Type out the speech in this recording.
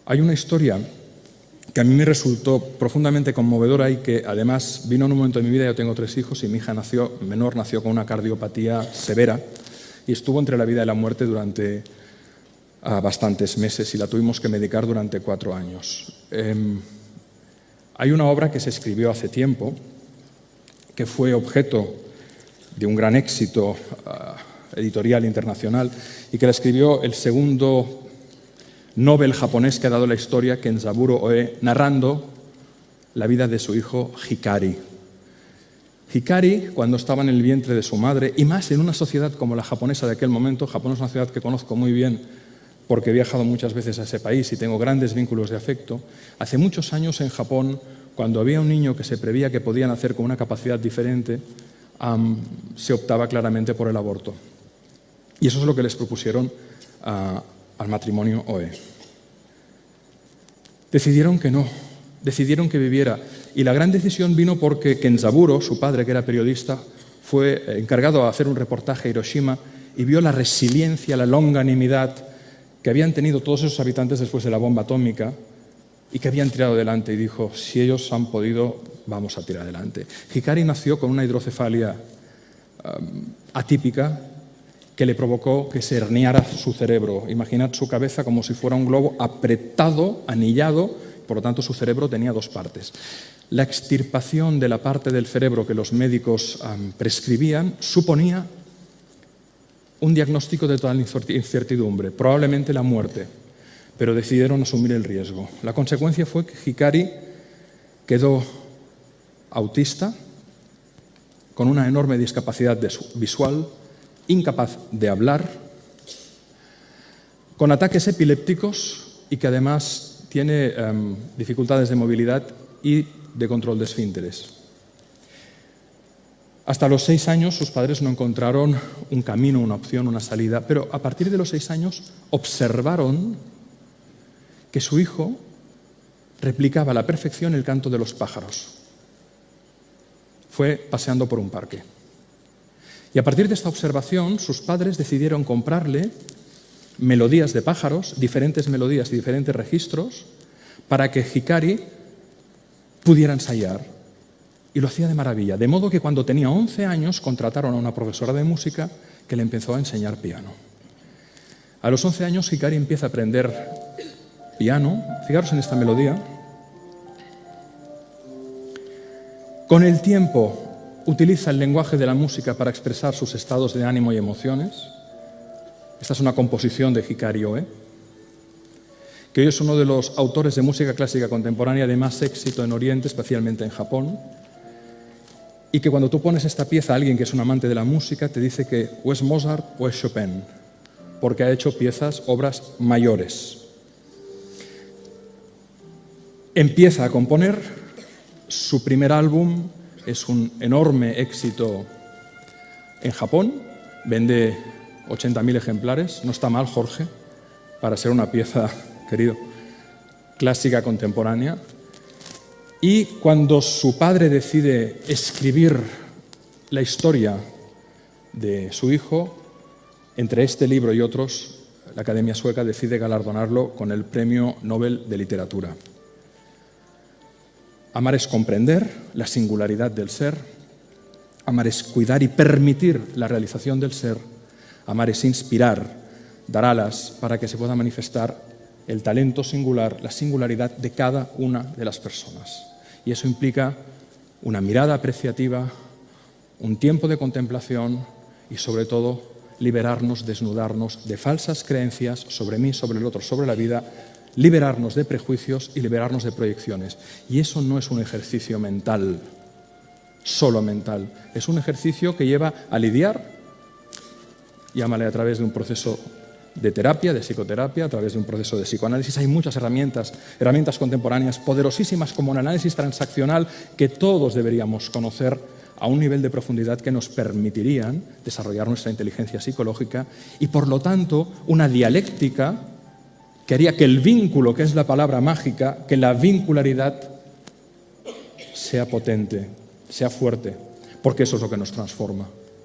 Hay una historia que a mí me resultó profundamente conmovedora y que además vino en un momento de mi vida. Yo tengo 3 hijos y mi hija menor nació con una cardiopatía severa y estuvo entre la vida y la muerte durante bastantes meses y la tuvimos que medicar durante 4 años. Hay una obra que se escribió hace tiempo que fue objeto de un gran éxito editorial internacional y que la escribió el segundo Nobel japonés que ha dado la historia, Kenzaburo Oe, narrando la vida de su hijo Hikari. Hikari, cuando estaba en el vientre de su madre, y más en una sociedad como la japonesa de aquel momento, Japón es una ciudad que conozco muy bien porque he viajado muchas veces a ese país y tengo grandes vínculos de afecto. Hace muchos años en Japón, cuando había un niño que se preveía que podía nacer con una capacidad diferente, se optaba claramente por el aborto. Y eso es lo que les propusieron al matrimonio Oe. Decidieron que no, decidieron que viviera. Y la gran decisión vino porque Kenzaburo, su padre, que era periodista, fue encargado de hacer un reportaje a Hiroshima y vio la resiliencia, la longanimidad que habían tenido todos esos habitantes después de la bomba atómica y que habían tirado adelante. Y dijo, si ellos han podido, vamos a tirar adelante. Hikari nació con una hidrocefalia atípica que le provocó que se herniara su cerebro. Imaginad su cabeza como si fuera un globo apretado, anillado, por lo tanto su cerebro tenía 2 partes. La extirpación de la parte del cerebro que los médicos prescribían suponía un diagnóstico de total incertidumbre, probablemente la muerte, pero decidieron asumir el riesgo. La consecuencia fue que Hikari quedó autista, con una enorme discapacidad visual, incapaz de hablar, con ataques epilépticos y que además tiene dificultades de movilidad y de control de esfínteres. Hasta los 6 años sus padres no encontraron un camino, una opción, una salida, pero a partir de los 6 años observaron que su hijo replicaba a la perfección el canto de los pájaros. Fue paseando por un parque. Y a partir de esta observación, sus padres decidieron comprarle melodías de pájaros, diferentes melodías y diferentes registros, para que Hikari pudiera ensayar. Y lo hacía de maravilla. De modo que cuando tenía 11 años contrataron a una profesora de música que le empezó a enseñar piano. A los 11 años Hikari empieza a aprender piano. Fijaros en esta melodía. Con el tiempo utiliza el lenguaje de la música para expresar sus estados de ánimo y emociones. Esta es una composición de Hikari Oe, que hoy es uno de los autores de música clásica contemporánea de más éxito en Oriente, especialmente en Japón, y que cuando tú pones esta pieza a alguien que es un amante de la música, te dice que o es Mozart o es Chopin, porque ha hecho obras mayores. Empieza a componer, su primer álbum es un enorme éxito en Japón, vende 80.000 ejemplares, no está mal, Jorge, para ser una pieza, querido, clásica contemporánea. Y cuando su padre decide escribir la historia de su hijo, entre este libro y otros, la Academia Sueca decide galardonarlo con el Premio Nobel de Literatura. Amar es comprender la singularidad del ser, amar es cuidar y permitir la realización del ser, amar es inspirar, dar alas para que se pueda manifestar el talento singular, la singularidad de cada una de las personas. Y eso implica una mirada apreciativa, un tiempo de contemplación y, sobre todo, liberarnos, desnudarnos de falsas creencias sobre mí, sobre el otro, sobre la vida, liberarnos de prejuicios y liberarnos de proyecciones. Y eso no es un ejercicio mental, solo mental. Es un ejercicio que lleva a lidiar, llámale a través de un proceso de terapia, de psicoterapia, a través de un proceso de psicoanálisis. Hay muchas herramientas contemporáneas poderosísimas como el análisis transaccional que todos deberíamos conocer a un nivel de profundidad que nos permitirían desarrollar nuestra inteligencia psicológica y, por lo tanto, una dialéctica que haría que el vínculo, que es la palabra mágica, que la vincularidad sea potente, sea fuerte, porque eso es lo que nos transforma.